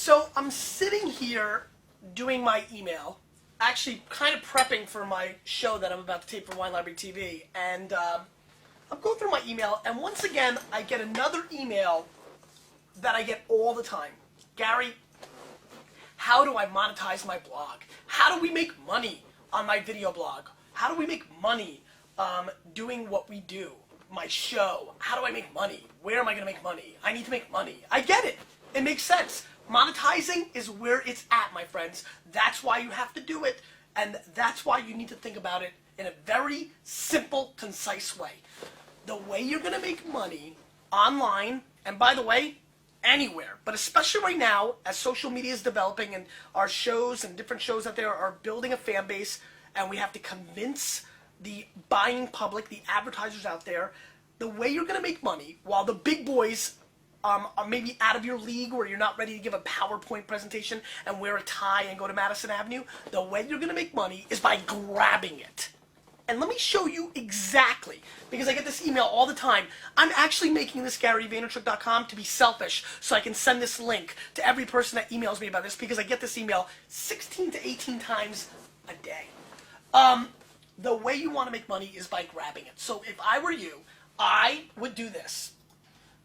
So I'm sitting here doing my email, actually kind of prepping for my show that I'm about to tape for Wine Library TV, and I'm going through my email, and once again, I get another email that I get all the time. Gary, how do I monetize my blog? How do we make money on my video blog? How do we make money doing what we do? My show. How do I make money? Where am I going to make money? I need to make money. I get it. It makes sense. Monetizing is where it's at, my friends. That's why you have to do it, and that's why you need to think about it in a very simple, concise way. The way you're going to make money online, and by the way, anywhere, but especially right now, as social media is developing and our shows and different shows out there are building a fan base, and we have to convince the buying public, the advertisers out there, the way you're going to make money, while the big boys are maybe out of your league where you're not ready to give a PowerPoint presentation and wear a tie and go to Madison Avenue, the way you're going to make money is by grabbing it. And let me show you exactly, because I get this email all the time. I'm actually making this GaryVaynerchuk.com to be selfish, so I can send this link to every person that emails me about this, because I get this email 16 to 18 times a day. The way you want to make money is by grabbing it. So if I were you, I would do this.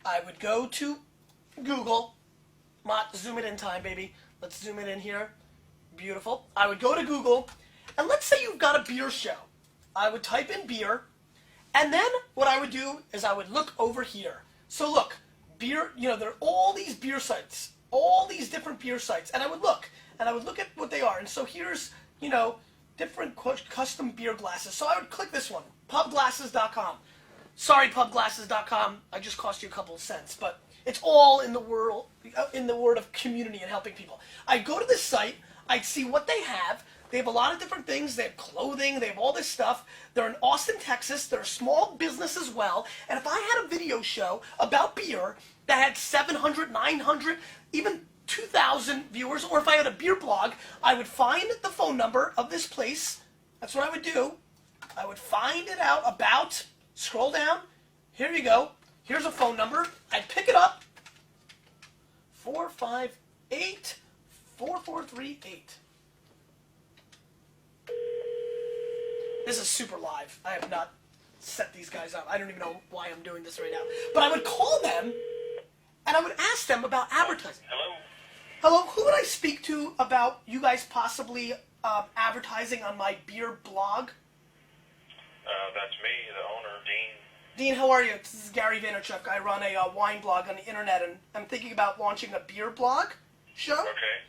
I would go to Google. Zoom it in time, baby. Let's zoom it in here. Beautiful. I would go to Google, and let's say you've got a beer show. I would type in beer, and then what I would do is I would look over here. So look, beer, there are all these beer sites, all these different beer sites, and I would look at what they are. And so here's, different custom beer glasses. So I would click this one, pubglasses.com. Sorry, pubglasses.com, I just cost you a couple of cents, but it's all in the word of community and helping people. I'd go to this site, I'd see what they have. They have a lot of different things. They have clothing. They have all this stuff. They're in Austin, Texas. They're a small business as well. And if I had a video show about beer that had 700, 900, even 2,000 viewers, or if I had a beer blog, I would find the phone number of this place. That's what I would do. I would find it out about, scroll down. Here you go. Here's a phone number. I'd pick it up. 458-4438. This is super live. I have not set these guys up. I don't even know why I'm doing this right now. But I would call them, and I would ask them about advertising. Hello? Hello, who would I speak to about you guys possibly advertising on my beer blog? That's me, the owner, Dean. Dean, how are you? This is Gary Vaynerchuk. I run a wine blog on the internet, and I'm thinking about launching a beer blog show. Okay.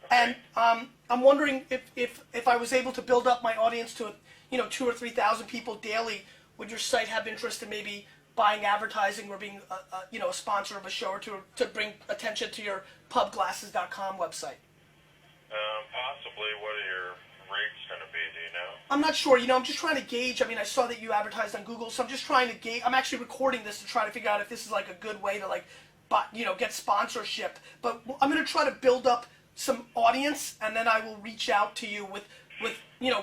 And I'm wondering if I was able to build up my audience to 2,000 or 3,000 people daily, would your site have interest in maybe buying advertising or being a sponsor of a show, or to bring attention to your pubglasses.com website? Possibly. What are your rates going to be? Do you know? I'm not sure. I'm just trying to gauge. I mean, I saw that you advertised on Google, so I'm just trying to gauge. I'm actually recording this to try to figure out if this is like a good way to get sponsorship. But I'm going to try to build up some audience, and then I will reach out to you with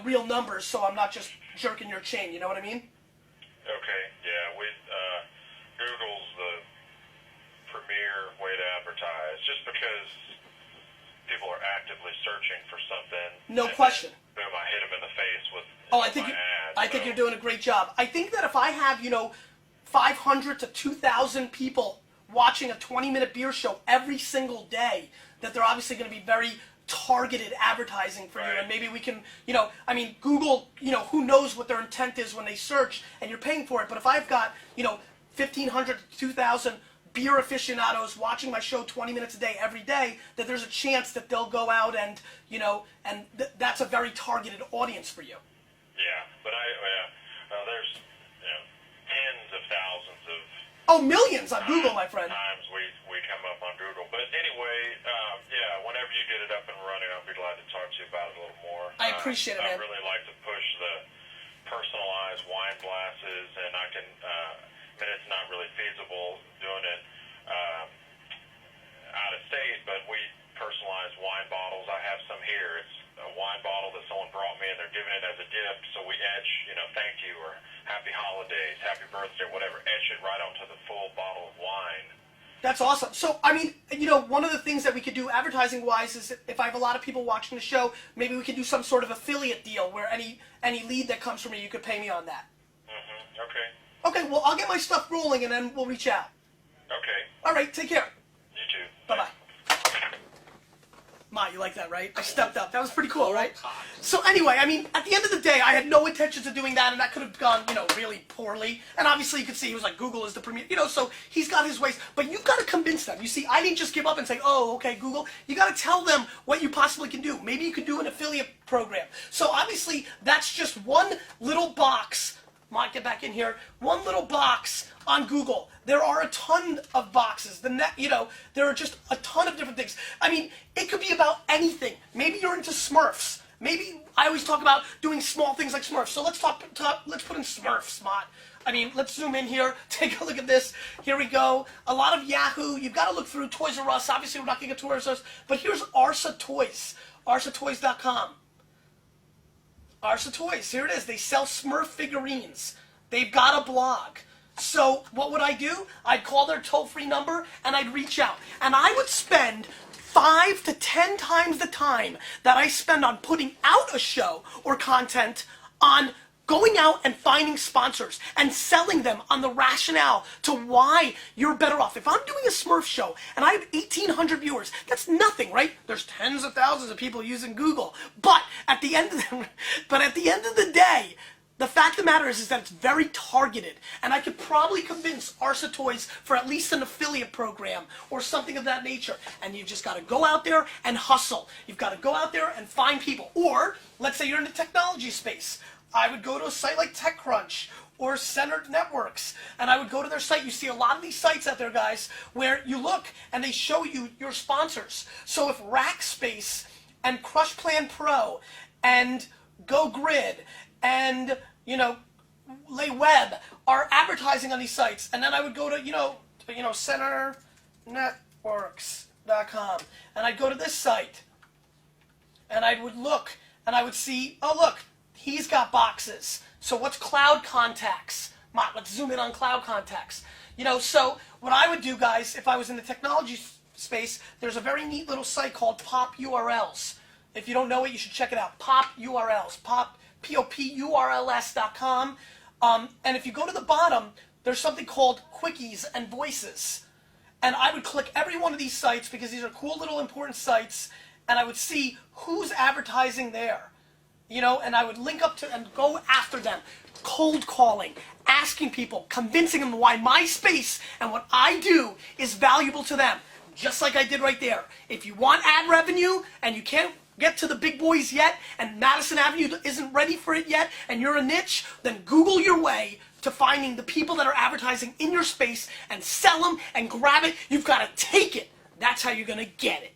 real numbers, so I'm not just jerking your chain. You know what I mean? Okay. Yeah. Google's the premier way to advertise, just because people are actively searching for something. No question. Boom! I hit them in the face with I my think you're doing a great job. I think that if I have 500 to 2,000 people watching a 20-minute beer show every single day, that they're obviously going to be very targeted advertising for you, and maybe we can, Google, who knows what their intent is when they search, and you're paying for it. But if I've got, 1,500 to 2,000 beer aficionados watching my show 20 minutes a day every day, that there's a chance that they'll go out and, that's a very targeted audience for you. Yeah, but there's tens of thousands of millions on Google, my friend. Times we come up on Google. But anyway, whenever you get it up and running, I'll be glad to talk to you about it a little more. I appreciate it, man. I really like to push the personalized wine glasses, and I can, it's not really feasible doing it out of state, but we personalize wine bottles. I have some here. It's a wine bottle that someone brought me, and they're giving it as a gift, so we etch, thank you, or happy holidays, happy birthday, whatever, etch it right onto the full bottle of wine. That's awesome. So, I mean, one of the things that we could do advertising-wise is if I have a lot of people watching the show, maybe we could do some sort of affiliate deal where any lead that comes from me, you could pay me on that. Mm-hmm. Okay. Okay, well, I'll get my stuff rolling, and then we'll reach out. Okay. All right, take care. You too. Bye-bye. Ma, you like that, right? I stepped up. That was pretty cool, right? So anyway, I mean, at the end of the day, I had no intentions of doing that, and that could have gone, really poorly. And obviously, you could see he was like, Google is the premier, so he's got his ways. But you've got to convince them. You see, I didn't just give up and say, oh, okay, Google. You got to tell them what you possibly can do. Maybe you could do an affiliate program. So obviously, that's just one little box. Might get back in here. One little box on Google. There are a ton of boxes. There are just a ton of different things. I mean, it could be about anything. Maybe you're into Smurfs. Maybe I always talk about doing small things like Smurfs. So let's let's put in Smurfs, Mott. I mean, let's zoom in here. Take a look at this. Here we go. A lot of Yahoo. You've got to look through Toys R Us. Obviously, we're not going to get Toys R Us. But here's Arsa Toys. ArsaToys.com. Arsa Toys, here it is. They sell Smurf figurines. They've got a blog. So what would I do? I'd call their toll-free number and I'd reach out. And I would spend 5 to 10 times the time that I spend on putting out a show or content on going out and finding sponsors and selling them on the rationale to why you're better off. If I'm doing a Smurf show and I have 1,800 viewers, that's nothing, right? There's tens of thousands of people using Google. But at the end of the day, the fact of the matter is that it's very targeted, and I could probably convince Arsa Toys for at least an affiliate program or something of that nature. And you've just got to go out there and hustle. You've got to go out there and find people. Or, let's say you're in the technology space. I would go to a site like TechCrunch or Centered Networks, and I would go to their site. You see a lot of these sites out there, guys, where you look and they show you your sponsors. So if Rackspace and Crush Plan Pro and Go Grid and, Lay Web are advertising on these sites, and then I would go to, CenterNetworks.com, and I'd go to this site, and I would look, and I would see, oh, look, he's got boxes. So what's Cloud Contacts? Let's zoom in on Cloud Contacts. So what I would do, guys, if I was in the technology space, there's a very neat little site called Pop URLs. If you don't know it, you should check it out. Pop URLs. POPURLS.com. And if you go to the bottom, there's something called Quickies and Voices. And I would click every one of these sites because these are cool little important sites, and I would see who's advertising there. And I would link up to and go after them. Cold calling, asking people, convincing them why my space and what I do is valuable to them. Just like I did right there. If you want ad revenue and you can't get to the big boys yet, and Madison Avenue isn't ready for it yet, and you're a niche, then Google your way to finding the people that are advertising in your space and sell them and grab it. You've got to take it. That's how you're going to get it.